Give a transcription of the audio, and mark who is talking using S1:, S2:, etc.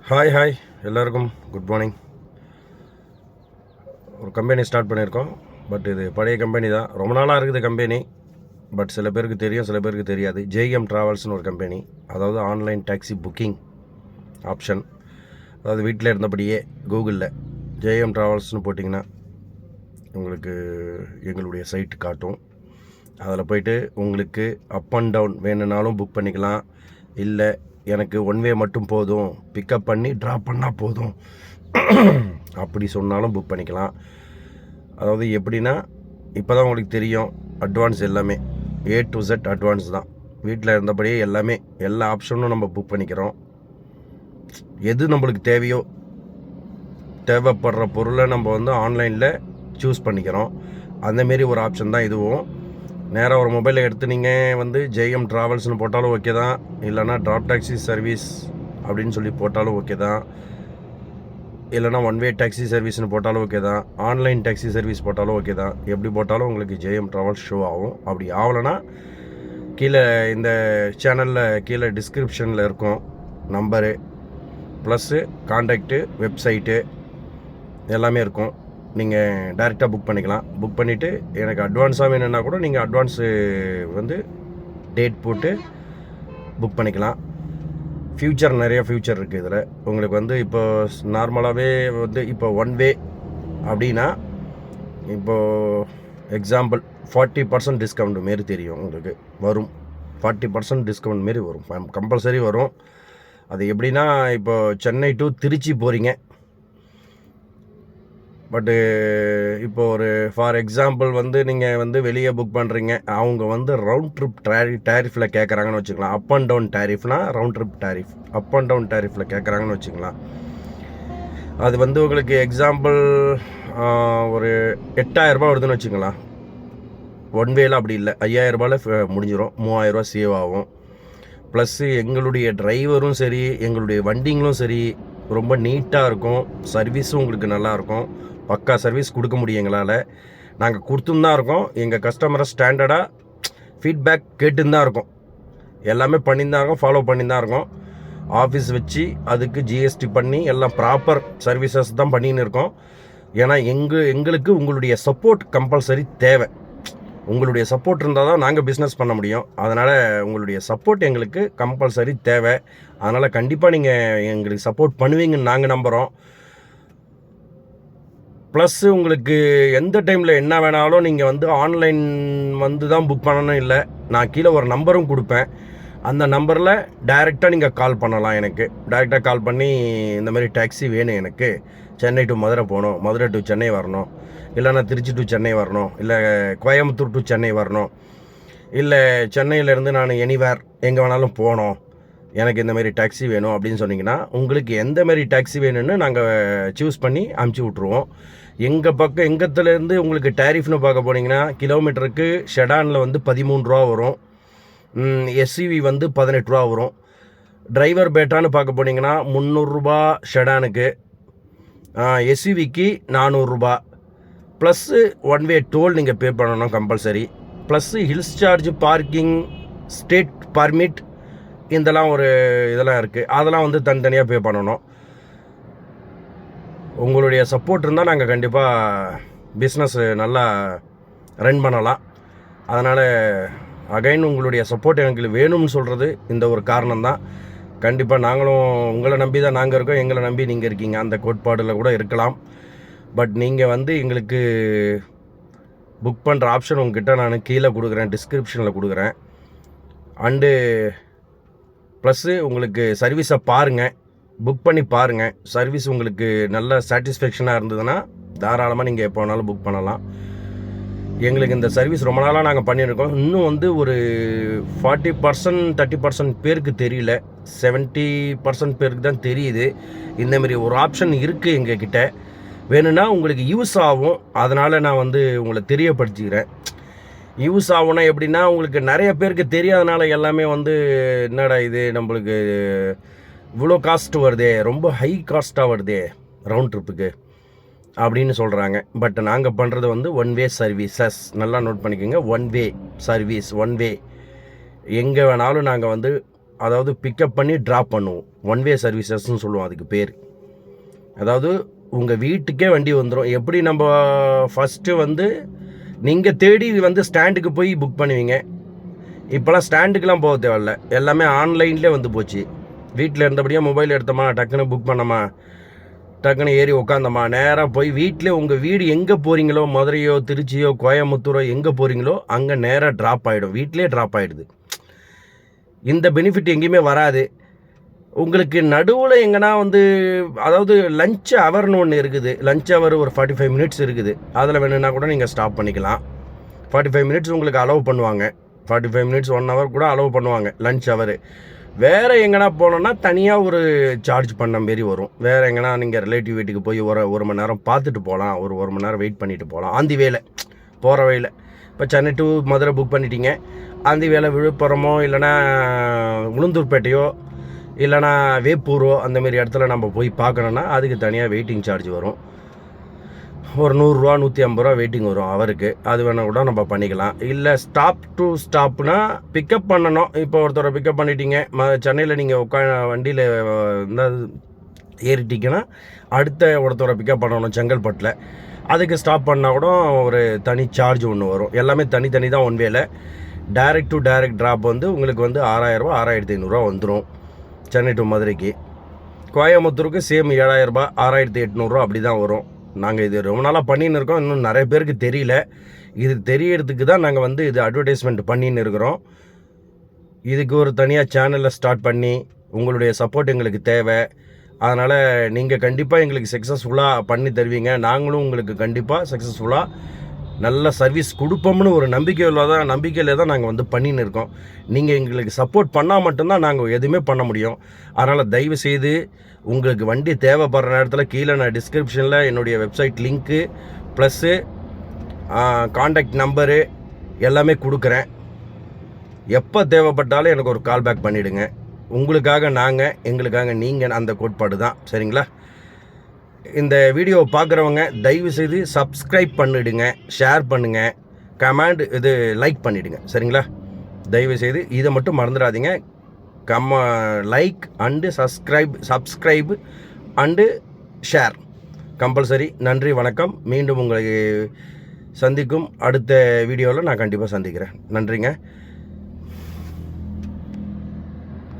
S1: Hi எல்லாருக்கும் good morning. ஒரு company start பண்ணியிருக்கோம். பட் இது பழைய கம்பெனி தான், ரொம்ப நாளாக இருக்குது கம்பெனி. பட் சில பேருக்கு தெரியும், சில பேருக்கு தெரியாது. ஜேஎம் ட்ராவல்ஸ்னு ஒரு கம்பெனி, அதாவது ஆன்லைன் டாக்ஸி புக்கிங் ஆப்ஷன். அதாவது வீட்டில் இருந்தபடியே கூகுளில் ஜேஎம் ட்ராவல்ஸ்னு போட்டிங்கன்னா உங்களுக்கு எங்களுடைய சைட் காட்டும். அதில் போய்ட்டு உங்களுக்கு அப் அண்ட் டவுன் வேணுனாலும் புக் பண்ணிக்கலாம். இல்லை எனக்கு ஒன் வே மட்டும் போதும், பிக்கப் பண்ணி ட்ராப் பண்ணால் போதும் அப்படி சொன்னாலும் புக் பண்ணிக்கலாம். அதாவது எப்படின்னா, இப்போ தான் உங்களுக்கு தெரியும், அட்வான்ஸ் எல்லாமே A to Z அட்வான்ஸ் தான். வீட்டில் இருந்தபடியே எல்லாமே எல்லா ஆப்ஷனும் நம்ம புக் பண்ணிக்கிறோம். எது நம்மளுக்கு தேவையோ, தேவைப்படுற பொருளை நம்ம வந்து ஆன்லைனில் சூஸ் பண்ணிக்கிறோம். அந்தமாரி ஒரு ஆப்ஷன் தான் இதுவும். நேராக ஒரு மொபைலை எடுத்து நீங்கள் வந்து ஜேஎம் ட்ராவல்ஸ்னு போட்டாலும் ஓகே தான், இல்லைனா ட்ராப் டாக்ஸி சர்வீஸ் அப்படின்னு சொல்லி போட்டாலும் ஓகே தான், இல்லைனா ஒன் வே டாக்ஸி சர்வீஸ்னு போட்டாலும் ஓகே தான், ஆன்லைன் டாக்ஸி சர்வீஸ் போட்டாலும் ஓகே தான். எப்படி போட்டாலும் உங்களுக்கு ஜேஎம் ட்ராவல்ஸ் ஷோ ஆகும். அப்படி ஆகலைன்னா கீழே இந்த சேனலில் கீழே டிஸ்கிரிப்ஷனில் இருக்கும் நம்பரு, ப்ளஸ்ஸு கான்டாக்டு, வெப்சைட்டு எல்லாமே இருக்கும். நீங்கள் டைரெக்டாக புக் பண்ணிக்கலாம். புக் பண்ணிவிட்டு எனக்கு அட்வான்ஸாக வேணும்னா கூட நீங்கள் அட்வான்ஸு வந்து டேட் போட்டு புக் பண்ணிக்கலாம். ஃப்யூச்சர் நிறையா ஃப்யூச்சர் இருக்குது இதில். உங்களுக்கு வந்து இப்போ நார்மலாகவே வந்து இப்போ ஒன் வே அப்படின்னா, இப்போது எக்ஸாம்பிள் 40% டிஸ்கவுண்ட் மாரி தெரியும் உங்களுக்கு வரும். 40% டிஸ்கவுண்ட் மாரி வரும், கம்பல்சரி வரும். அது எப்படின்னா, இப்போ சென்னை டு திருச்சி போகிறீங்க. பட்டு இப்போ ஒரு ஃபார் எக்ஸாம்பிள் வந்து நீங்கள் வந்து வெளியே புக் பண்ணுறீங்க, அவங்க வந்து ரவுண்ட் ட்ரிப் டேரிஃபில் கேட்குறாங்கன்னு வச்சுக்கலாம். அப் அண்ட் டவுன் டேரிஃப்னால் round trip tariff, up and down டேரிஃபில் கேட்குறாங்கன்னு வச்சுக்கலாம். அது வந்து உங்களுக்கு எக்ஸாம்பிள் ஒரு 8000 வருதுன்னு வச்சுக்கலாம். ஒன் வேல அப்படி இல்லை, 5000 முடிஞ்சிடும், 3000 சேவ் ஆகும். ப்ளஸ்ஸு எங்களுடைய டிரைவரும் சரி, எங்களுடைய வண்டிங்களும் சரி ரொம்ப நீட்டாக இருக்கும். சர்வீஸும் உங்களுக்கு நல்லாயிருக்கும். பக்கா சர்வீஸ் கொடுக்க முடியும் எங்களால். நாங்கள் கொடுத்துன்னு தான் இருக்கோம். எங்கள் கஸ்டமரை ஸ்டாண்டர்டாக ஃபீட்பேக் கேட்டுன்னு தான் இருக்கோம். எல்லாமே பண்ணின்னு தான் இருக்கோம், ஃபாலோ பண்ணி தான் இருக்கோம். ஆஃபீஸ் வச்சு அதுக்கு ஜிஎஸ்டி பண்ணி எல்லாம் ப்ராப்பர் சர்வீசஸ் தான் பண்ணின்னு இருக்கோம். ஏன்னா எங்களுக்கு உங்களுடைய சப்போர்ட் கம்பல்சரி தேவை. உங்களுடைய சப்போர்ட் இருந்தால் தான் நாங்கள் பிஸ்னஸ் பண்ண முடியும். அதனால் உங்களுடைய சப்போர்ட் எங்களுக்கு கம்பல்சரி தேவை. அதனால் கண்டிப்பாக நீங்கள் எங்களுக்கு சப்போர்ட் பண்ணுவீங்கன்னு நாங்கள் நம்புகிறோம். ப்ளஸ்ஸு உங்களுக்கு எந்த டைமில் என்ன வேணாலும் நீங்கள் வந்து ஆன்லைன் வந்து தான் புக் பண்ணணும் இல்லை. நான் கீழே ஒரு நம்பரும் கொடுப்பேன். அந்த நம்பரில் டைரெக்டாக நீங்கள் கால் பண்ணலாம். எனக்கு டைரெக்டாக கால் பண்ணி இந்த மாதிரி டாக்ஸி வேணும், எனக்கு சென்னை டு மதுரை போகணும், மதுரை டு சென்னை வரணும், இல்லைனா திருச்சி டு சென்னை வரணும், இல்லை கோயம்புத்தூர் டு சென்னை வரணும், இல்லை சென்னையிலேருந்து நான் எனிவேர் எங்கே வேணாலும் போகணும், எனக்கு இந்த மாதிரி டாக்ஸி வேணும் அப்படின்னு சொன்னிங்கன்னா, உங்களுக்கு எந்த மாதிரி டாக்ஸி வேணும்னு நாங்கள் சூஸ் பண்ணி அமுச்சு விட்ருவோம். எங்கள் பக்கம் எங்கத்துலேருந்து உங்களுக்கு டேரிஃப்னு பார்க்க போனீங்கன்னா, கிலோமீட்டருக்கு ஷெடானில் வந்து 13 ரூபா வரும், எஸ்யூவி வந்து 18 ரூபா வரும். டிரைவர் பேட்டான்னு பார்க்க போனீங்கன்னா 300 ரூபா ஷெடானுக்கு, எஸ்யூவிக்கு 400 ரூபா. ப்ளஸ்ஸு ஒன் வே டோல் நீங்கள் பே பண்ணணும் compulsory. Plus hills charge, parking, state permit, இதெல்லாம் இருக்குது. அதெல்லாம் வந்து தனித்தனியாக பே பண்ணணும். உங்களுடைய சப்போர்ட் இருந்தால் நாங்கள் கண்டிப்பாக பிஸ்னஸ் நல்லா ரன் பண்ணலாம். அதனால் அகைன் உங்களுடைய சப்போர்ட் எனக்கு வேணும்னு சொல்கிறது இந்த ஒரு காரணம்தான். கண்டிப்பாக நாங்களும் உங்களை நம்பி தான் நாங்கள் இருக்கோம், எங்களை நம்பி நீங்கள் இருக்கீங்க. அந்த கோட்பாடில் கூட இருக்கலாம். பட் நீங்கள் வந்து எங்களுக்கு புக் பண்ணுற ஆப்ஷன் உங்ககிட்ட நான் கீழே கொடுக்குறேன், டிஸ்கிரிப்ஷனில் கொடுக்குறேன். அண்டு ப்ளஸ்ஸு உங்களுக்கு சர்வீஸை பாருங்கள், புக் பண்ணி பாருங்கள். சர்வீஸ் உங்களுக்கு நல்ல சாட்டிஸ்ஃபேக்ஷனாக இருந்ததுன்னா தாராளமாக நீங்கள் எப்போ வேணாலும் புக் பண்ணலாம். எங்களுக்கு இந்த சர்வீஸ் ரொம்ப நாளாக நாங்கள் பண்ணியிருக்கோம். இன்னும் வந்து ஒரு 40% 30% பேருக்கு தெரியல, 70% பேருக்கு தான் தெரியுது. இந்தமாரி ஒரு ஆப்ஷன் இருக்குது எங்ககிட்ட. வேணும்னா உங்களுக்கு யூஸ் ஆகும், அதனால் நான் வந்து உங்களை தெரியப்படுத்திக்கிறேன். யூஸ் ஆகும்னா எப்படின்னா, உங்களுக்கு நிறைய பேருக்கு தெரியாதனால எல்லாமே வந்து என்னடா இது நம்மளுக்கு இவ்வளோ காஸ்ட் வருதே, ரொம்ப ஹை காஸ்ட்டாக வருதே ரவுண்ட் ட்ரிப்புக்கு அப்படின்னு சொல்கிறாங்க. பட் நாங்கள் பண்ணுறது வந்து ஒன் வே சர்வீசஸ். நல்லா நோட் பண்ணிக்கோங்க, one way service, one way. எங்கே வேணாலும் நாங்கள் வந்து அதாவது பிக்கப் பண்ணி ட்ராப் பண்ணுவோம். ஒன் வே சர்வீசஸ்ன்னு சொல்லுவோம் அதுக்கு பேர். அதாவது உங்கள் வீட்டுக்கே வண்டி வந்துடும். எப்படி நம்ம ஃபஸ்ட்டு வந்து நீங்கள் தேடி வந்து ஸ்டாண்டுக்கு போய் புக் பண்ணுவீங்க. இப்போலாம் ஸ்டாண்டுக்கெலாம் போக தேவையில்ல, எல்லாமே ஆன்லைன்லேயே வந்து போச்சு. வீட்டில் இருந்தபடியாக மொபைல் எடுத்தோமா, டக்குன்னு புக் பண்ணோமா, டக்குன்னு ஏறி உட்காந்தோமா, நேராக போய் வீட்டிலே உங்கள் வீடு எங்கே போகிறீங்களோ, மதுரையோ திருச்சியோ கோயம்புத்தூரோ எங்கே போகிறீங்களோ அங்கே நேராக ட்ராப் ஆகிடும். வீட்டிலே ட்ராப் ஆகிடுது. இந்த பெனிஃபிட் எங்கேயுமே வராது. உங்களுக்கு நடுவில் எங்கன்னா வந்து அதாவது லஞ்ச் ஹவர்னு ஒன்று இருக்குது. லஞ்ச் ஹவர் ஒரு 45 மினிட்ஸ் இருக்குது. அதில் வேணுன்னா கூட நீங்கள் ஸ்டாப் பண்ணிக்கலாம். 45 மினிட்ஸ் உங்களுக்கு அலோவ் பண்ணுவாங்க. 45 மினிட்ஸ் 1 ஹவர் கூட அலோவ் பண்ணுவாங்க லஞ்ச் ஹவர். வேறு எங்கன்னா போனோன்னா தனியாக ஒரு சார்ஜ் பண்ண மாரி வரும். வேறு எங்கன்னா நீங்கள் ரிலேட்டிவ் வீட்டுக்கு போய் ஒரு மணி நேரம் பார்த்துட்டு போகலாம், ஒரு மணி நேரம் வெயிட் பண்ணிவிட்டு போகலாம். ஆந்தி வேலை போகிற வழியில் இப்போ சென்னை டு மதுரை புக் பண்ணிட்டீங்க, ஆந்தி வேலை விழுப்புரமோ இல்லைனா உளுந்தூர்பேட்டையோ இல்லைனா வேப்பூரோ அந்தமாரி இடத்துல நம்ம போய் பார்க்கணுன்னா அதுக்கு தனியாக வெயிட்டிங் சார்ஜ் வரும். ஒரு 100 ரூபா 150 ரூபா வெயிட்டிங் வரும் அவருக்கு. அது வேணால் கூட நம்ம பண்ணிக்கலாம். இல்லை ஸ்டாப் டு ஸ்டாப்னா பிக்கப் பண்ணணும். இப்போ ஒருத்தரை பிக்கப் பண்ணிட்டீங்க, சென்னையில் நீங்கள் வண்டியில் இருந்தால் ஏறிட்டிங்கன்னா அடுத்த ஒருத்தரை பிக்கப் பண்ணணும் செங்கல்பட்டில். அதுக்கு ஸ்டாப் பண்ணால் கூட ஒரு தனி சார்ஜ் ஒன்று வரும். எல்லாமே தனித்தனி தான் ஒன் வேல. டைரக்ட் டு டைரக்ட் ட்ராப் வந்து உங்களுக்கு வந்து 6000 ரூபா 6500 வந்துடும் சென்னை டு மதுரைக்கு. கோயம்புத்தூருக்கு சேம் 7000 ரூபா 6800 அப்படி தான் வரும். நாங்கள் இது ரொம்ப நாளாக பண்ணின்னு இருக்கோம். இன்னும் நிறைய பேருக்கு தெரியல. இது தெரியறதுக்கு தான் நாங்கள் வந்து இது அட்வர்டைஸ்மெண்ட் பண்ணின்னு இருக்கிறோம். இதுக்கு ஒரு தனியாக சேனலில் ஸ்டார்ட் பண்ணி உங்களுடைய சப்போர்ட் எங்களுக்கு தேவை. அதனால் நீங்கள் கண்டிப்பாக எங்களுக்கு சக்ஸஸ்ஃபுல்லாக பண்ணி தருவீங்க. நாங்களும் உங்களுக்கு கண்டிப்பாக சக்ஸஸ்ஃபுல்லாக நல்ல சர்வீஸ் கொடுப்போம்னு ஒரு நம்பிக்கையில் தான் நாங்கள் வந்து பண்ணின்னு இருக்கோம். நீங்கள் எங்களுக்கு சப்போர்ட் பண்ணால் மட்டும்தான் நாங்கள் எதுவுமே பண்ண முடியும். அதனால் தயவு செய்து உங்களுக்கு வண்டி தேவைப்படுற நேரத்தில் கீழே நான் டிஸ்கிரிப்ஷனில் என்னுடைய website link plus contact number எல்லாமே கொடுக்குறேன். எப்போ தேவைப்பட்டாலும் எனக்கு ஒரு கால் பேக் பண்ணிவிடுங்க. உங்களுக்காக நாங்கள், எங்களுக்காக நீங்கள், அந்த கோட்பாடு தான். சரிங்களா? இந்த வீடியோவை பார்க்குறவங்க தயவு செய்து சப்ஸ்கிரைப் பண்ணிவிடுங்க, ஷேர் பண்ணுங்கள், கமெண்ட் லைக் பண்ணிவிடுங்க. சரிங்களா? தயவு செய்து இதை மட்டும் மறந்துடாதீங்க. Like and subscribe and share compulsory. நன்றி, வணக்கம். மீண்டும் உங்களை சந்திக்கும் அடுத்த வீடியோவில் நான் கண்டிப்பாக சந்திக்கிறேன். நன்றிங்க.